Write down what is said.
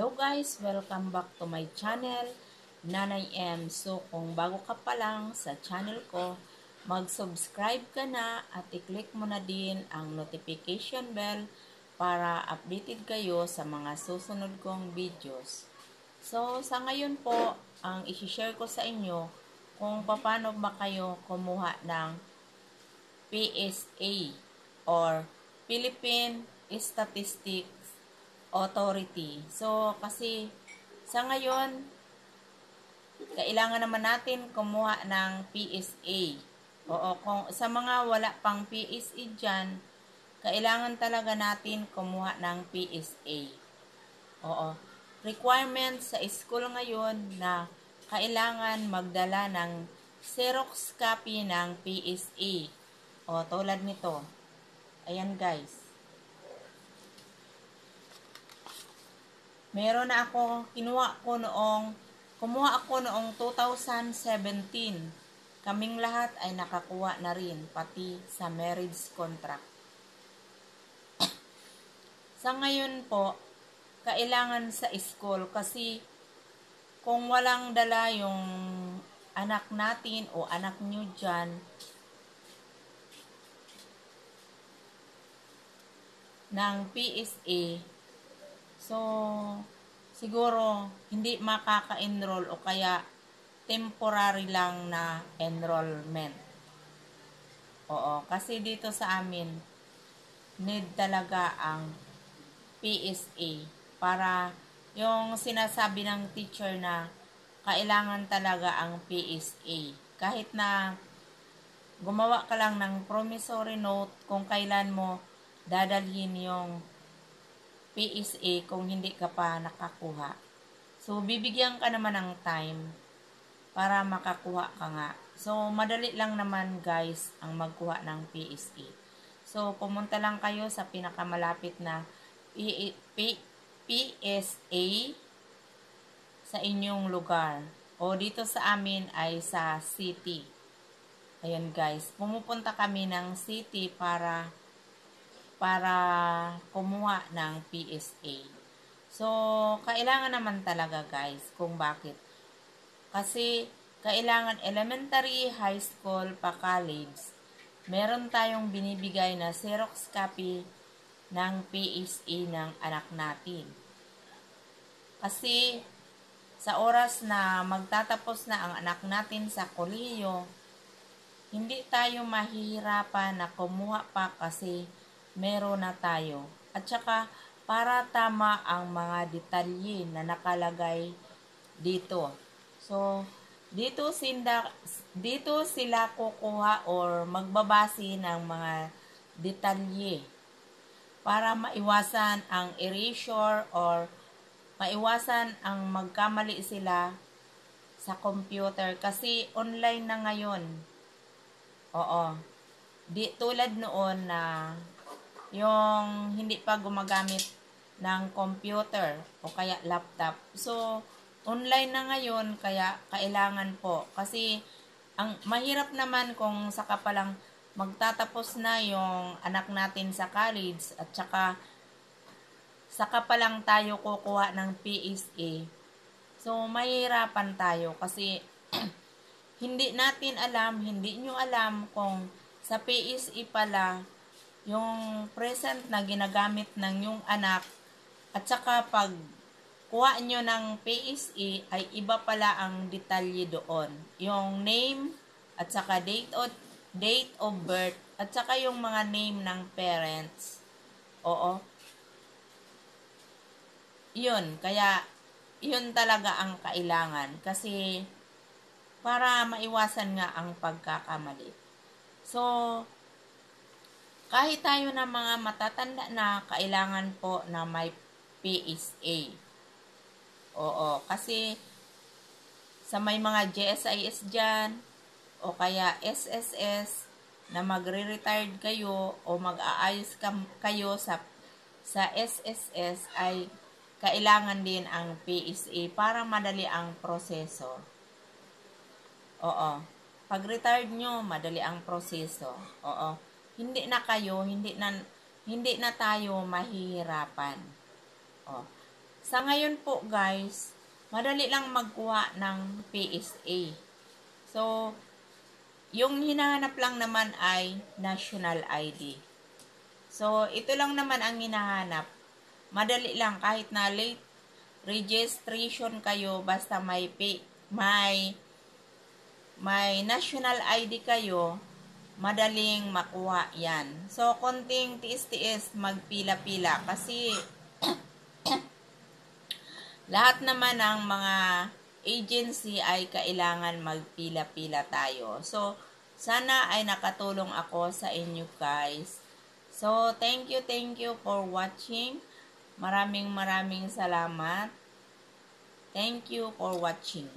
Hello guys! Welcome back to my channel, Nanay M. So kung bago ka pa lang sa channel ko, mag-subscribe ka na at i-click mo na din ang notification bell para updated kayo sa mga susunod kong videos. So sa ngayon po, ang isi-share ko sa inyo kung paano ba kayo kumuha ng PSA or Philippine Statistics Authority. So, kasi sa ngayon, kailangan naman natin kumuha ng PSA. Oo, kung sa mga wala pang PSA dyan, kailangan talaga natin kumuha ng PSA. Oo. Requirement sa school ngayon na kailangan magdala ng Xerox copy ng PSA. O, tulad nito. Ayan guys. Meron na ako, kumuha ako noong 2017. Kaming lahat ay nakakuha na rin, pati sa marriage contract. Sa ngayon po, kailangan sa school kasi kung walang dala yung anak natin o anak nyo dyan, ng PSA, so, siguro, hindi makaka-enroll o kaya temporary lang na enrollment. Oo, kasi dito sa amin, need talaga ang PSA para yung sinasabi ng teacher na kailangan talaga ang PSA. Kahit na gumawa ka lang ng promissory note kung kailan mo dadalhin yung PSA kung hindi ka pa nakakuha. So, bibigyan ka naman ng time para makakuha ka nga. So, madali lang naman guys ang magkuha ng PSA. So, pumunta lang kayo sa pinakamalapit na PSA sa inyong lugar. O dito sa amin ay sa city. Ayan guys, pumupunta kami ng city para kumuha ng PSA. So, kailangan naman talaga guys kung bakit. Kasi, kailangan elementary, high school, pa college, meron tayong binibigay na Xerox copy ng PSA ng anak natin. Kasi, sa oras na magtatapos na ang anak natin sa kolehiyo, hindi tayo mahihirapan na kumuha pa kasi meron na tayo. At saka, para tama ang mga detalye na nakalagay dito. So, dito sila kukuha or magbabase ng mga detalye para maiwasan ang erasure or maiwasan ang magkamali sila sa computer kasi online na ngayon. Oo. Tulad noon na yung hindi pa gumagamit ng computer o kaya laptop. So, online na ngayon kaya kailangan po. Kasi, ang mahirap naman kung saka palang magtatapos na yung anak natin sa college at saka pa lang tayo kukuha ng PSA. So, mahirapan tayo kasi hindi natin alam, hindi nyo alam kung sa PSA pala yung present na ginagamit ng yung anak at saka pag kuha nyo ng PSA ay iba pala ang detalye doon. Yung name at saka date of birth at saka yung mga name ng parents. Oo. Yun, kaya yun talaga ang kailangan kasi para maiwasan nga ang pagkakamali. So, kahit tayo na mga matatanda na, kailangan po na may PSA. Oo, kasi sa may mga GSIS dyan, o kaya SSS, na magre-retired kayo o mag-aayos kayo sa SSS ay kailangan din ang PSA para madali ang proseso. Oo. Pag retired nyo, madali ang proseso. Oo. Hindi na tayo mahihirapan. Oh. Sa ngayon po guys, madali lang magkuha ng PSA. So, yung hinahanap lang naman ay national ID. So, ito lang naman ang hinahanap. Madali lang kahit na late registration kayo, basta may national ID kayo, madaling makuha yan. So, konting tiis-tiis, magpila-pila kasi lahat naman ng mga agency ay kailangan magpila-pila tayo. So, sana ay nakatulong ako sa inyo guys. So, thank you for watching. Maraming salamat. Thank you for watching.